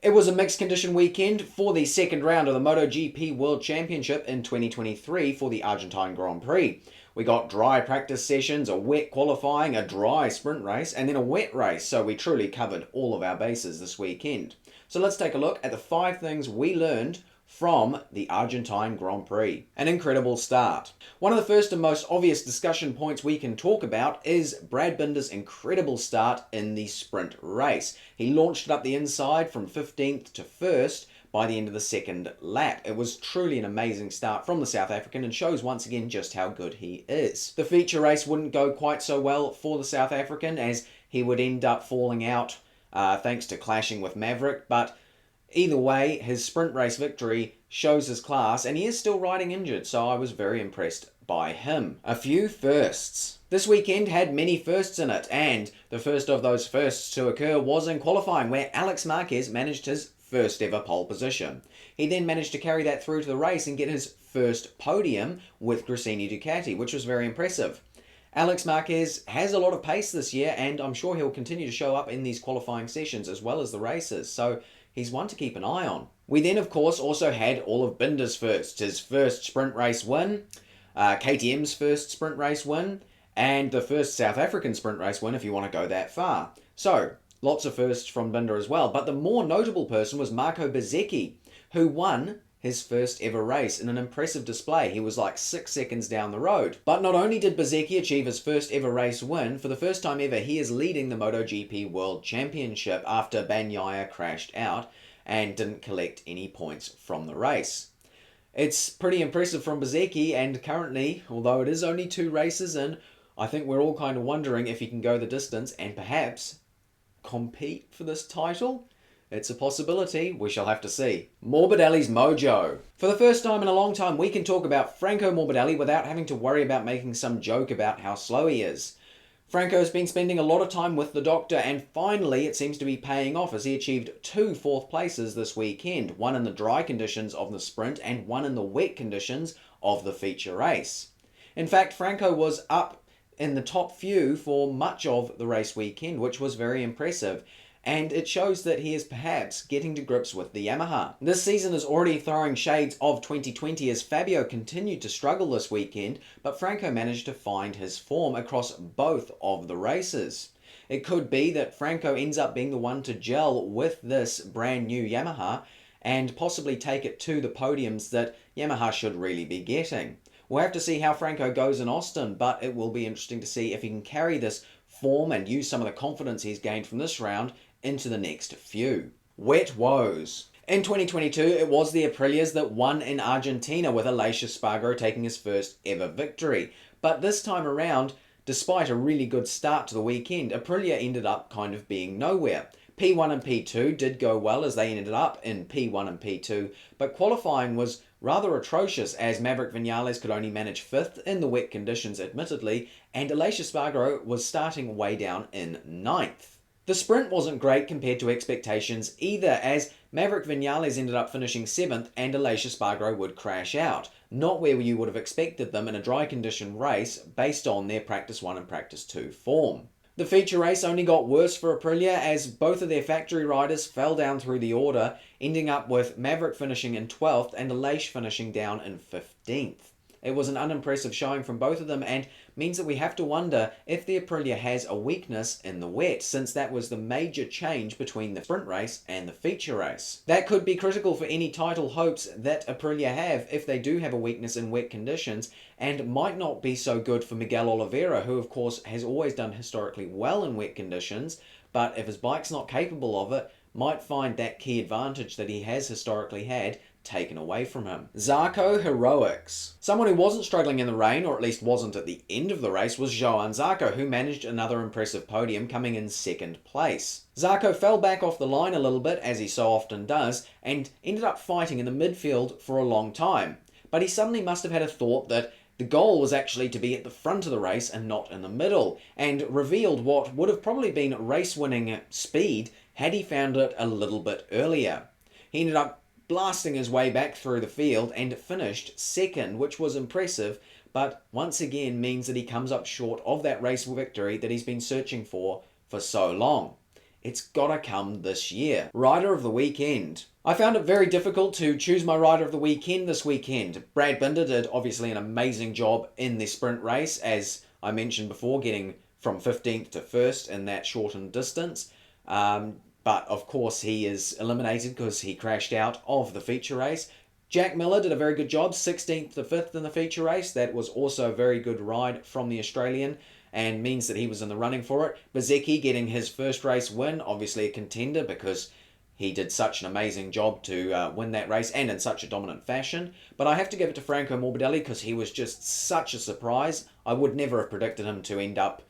It was a mixed condition weekend for the second round of the MotoGP World Championship in 2023 for the Argentine Grand Prix. We got dry practice sessions, a wet qualifying, a dry sprint race, and then a wet race, so we truly covered all of our bases this weekend. So let's take a look at the 5 things we learned from the Argentine Grand Prix. An incredible start. One of the first and most obvious discussion points we can talk about is Brad Binder's incredible start in the sprint race. He launched it up the inside from 15th to 1st by the end of the second lap. It was truly an amazing start from the South African and shows once again just how good he is. The feature race wouldn't go quite so well for the South African as he would end up falling out thanks to clashing with Maverick, but either way, his sprint race victory shows his class, and he is still riding injured, so I was very impressed by him. A few firsts. This weekend had many firsts in it, and the first of those firsts to occur was in qualifying, where Alex Marquez managed his first ever pole position. He then managed to carry that through to the race and get his first podium with Gresini Ducati, which was very impressive. Alex Marquez has a lot of pace this year, and I'm sure he'll continue to show up in these qualifying sessions as well as the races, so he's one to keep an eye on. We then, of course, also had all of Binder's firsts. His first sprint race win, KTM's first sprint race win, and the first South African sprint race win if you want to go that far. So, lots of firsts from Binder as well. But the more notable person was Marco Bezzecchi, who won his first ever race in an impressive display. He was like 6 seconds down the road. But not only did Bezzecchi achieve his first ever race win, for the first time ever he is leading the MotoGP World Championship after Bagnaia crashed out and didn't collect any points from the race. It's pretty impressive from Bezzecchi, and currently, although it is only 2 races in, I think we're all kind of wondering if he can go the distance and perhaps compete for this title. It's a possibility, we shall have to see. Morbidelli's mojo. For the first time in a long time, we can talk about Franco Morbidelli without having to worry about making some joke about how slow he is. Franco's been spending a lot of time with the doctor, and finally it seems to be paying off as he achieved 2 4th places this weekend, one in the dry conditions of the sprint and one in the wet conditions of the feature race. In fact, Franco was up in the top few for much of the race weekend, which was very impressive, and it shows that he is perhaps getting to grips with the Yamaha. This season is already throwing shades of 2020 as Fabio continued to struggle this weekend, but Franco managed to find his form across both of the races. It could be that Franco ends up being the one to gel with this brand new Yamaha and possibly take it to the podiums that Yamaha should really be getting. We'll have to see how Franco goes in Austin, but it will be interesting to see if he can carry this form and use some of the confidence he's gained from this round into the next few. Wet woes. In 2022, it was the Aprilias that won in Argentina, with Aleix Espargaro taking his first ever victory. But this time around, despite a really good start to the weekend, Aprilia ended up kind of being nowhere. P1 and P2 did go well as they ended up in P1 and P2, but qualifying was rather atrocious as Maverick Vinales could only manage 5th in the wet conditions admittedly, and Aleix Espargaro was starting way down in 9th. The sprint wasn't great compared to expectations either, as Maverick Vinales ended up finishing 7th and Aleix Espargaro would crash out, not where you would have expected them in a dry condition race based on their Practice 1 and Practice 2 form. The feature race only got worse for Aprilia as both of their factory riders fell down through the order, ending up with Maverick finishing in 12th and Aleix finishing down in 15th. It was an unimpressive showing from both of them and means that we have to wonder if the Aprilia has a weakness in the wet, since that was the major change between the sprint race and the feature race. That could be critical for any title hopes that Aprilia have if they do have a weakness in wet conditions, and might not be so good for Miguel Oliveira, who of course has always done historically well in wet conditions, but if his bike's not capable of it, might find that key advantage that he has historically had taken away from him. Zarco heroics. Someone who wasn't struggling in the rain, or at least wasn't at the end of the race, was Johann Zarco, who managed another impressive podium, coming in 2nd place. Zarco fell back off the line a little bit, as he so often does, and ended up fighting in the midfield for a long time. But he suddenly must have had a thought that the goal was actually to be at the front of the race and not in the middle, and revealed what would have probably been race-winning speed had he found it a little bit earlier. He ended up blasting his way back through the field and finished 2nd, which was impressive, but once again means that he comes up short of that race victory that he's been searching for so long. it's gotta come this year. Rider of the weekend. I found it very difficult to choose my rider of the weekend this weekend. Brad Binder did obviously an amazing job in the sprint race, as I mentioned before, getting from 15th to 1st in that shortened distance. But of course he is eliminated because he crashed out of the feature race. Jack Miller did a very good job, 16th to 5th in the feature race. That was also a very good ride from the Australian and means that he was in the running for it. Bezecchi getting his first race win, obviously a contender because he did such an amazing job to win that race and in such a dominant fashion. But I have to give it to Franco Morbidelli because he was just such a surprise. I would never have predicted him to end up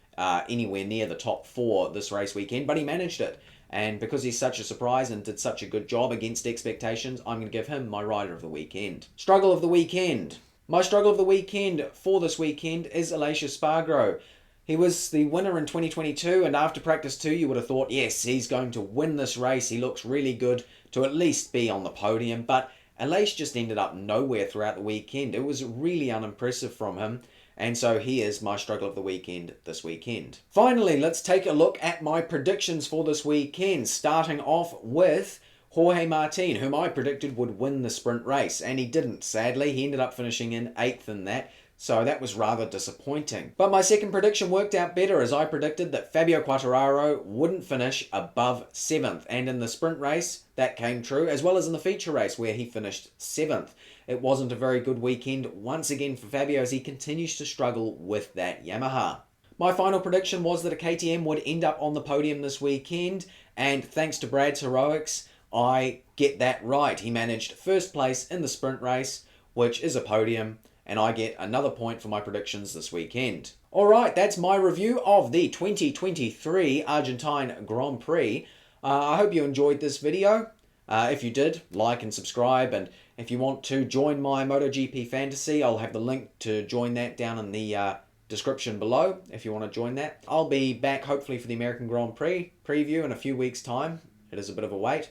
anywhere near the top 4 this race weekend, but he managed it. And because he's such a surprise and did such a good job against expectations, I'm going to give him my rider of the weekend. Struggle of the weekend. My struggle of the weekend for this weekend is Aleix Espargaro. He was the winner in 2022, and after practice 2, you would have thought, yes, he's going to win this race. He looks really good to at least be on the podium, but Aleix just ended up nowhere throughout the weekend. It was really unimpressive from him. And so he is my struggle of the weekend this weekend. Finally, let's take a look at my predictions for this weekend, starting off with Jorge Martin, whom I predicted would win the sprint race, and he didn't, sadly. He ended up finishing in 8th in that, so that was rather disappointing. But my second prediction worked out better, as I predicted that Fabio Quartararo wouldn't finish above 7th, and in the sprint race, that came true, as well as in the feature race, where he finished 7th. It wasn't a very good weekend once again for Fabio as he continues to struggle with that Yamaha. My final prediction was that a KTM would end up on the podium this weekend, and thanks to Brad's heroics, I get that right. He managed 1st place in the sprint race, which is a podium, and I get another point for my predictions this weekend. Alright, that's my review of the 2023 Argentine Grand Prix. I hope you enjoyed this video. If you did, like and subscribe, and if you want to join my MotoGP fantasy, I'll have the link to join that down in the description below if you want to join that. I'll be back hopefully for the American Grand Prix preview in a few weeks' time. It is a bit of a wait.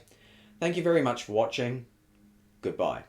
Thank you very much for watching. Goodbye.